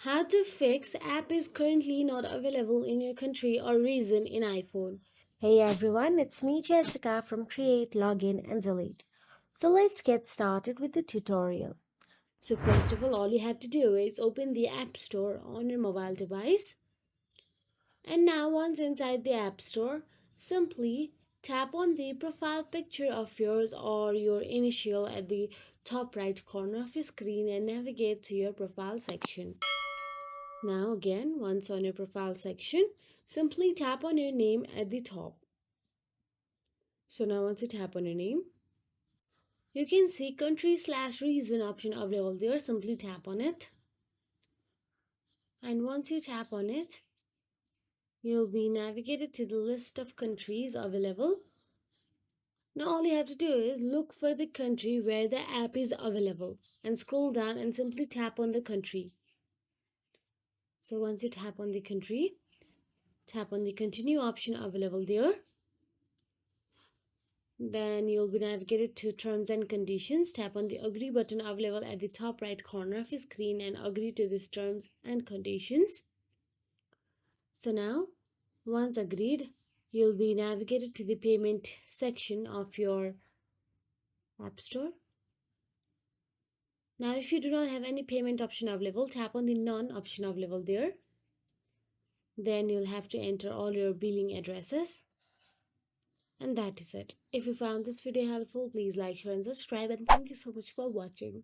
How to fix app is currently not available in your country or region in iPhone. Hey everyone, it's me Jessica from Create, Login and Delete. So let's get started with the tutorial. So first of all you have to do is open the App Store on your mobile device. And now once inside the App Store, simply tap on the profile picture of yours or your initial at the top right corner of your screen and navigate to your profile section. Now again, once on your profile section, simply tap on your name at the top. So now once you tap on your name, you can see country/region option available there. Simply tap on it. And once you tap on it, you'll be navigated to the list of countries available. Now all you have to do is look for the country where the app is available and scroll down and simply tap on the country. So once you tap on the country, tap on the continue option available there. Then you'll be navigated to terms and conditions. Tap on the agree button available at the top right corner of your screen and agree to these terms and conditions. So now, once agreed, you'll be navigated to the payment section of your App Store. Now, if you do not have any payment option available, tap on the none option available there. Then you'll have to enter all your billing addresses. And that is it. If you found this video helpful, please like, share, and subscribe. And thank you so much for watching.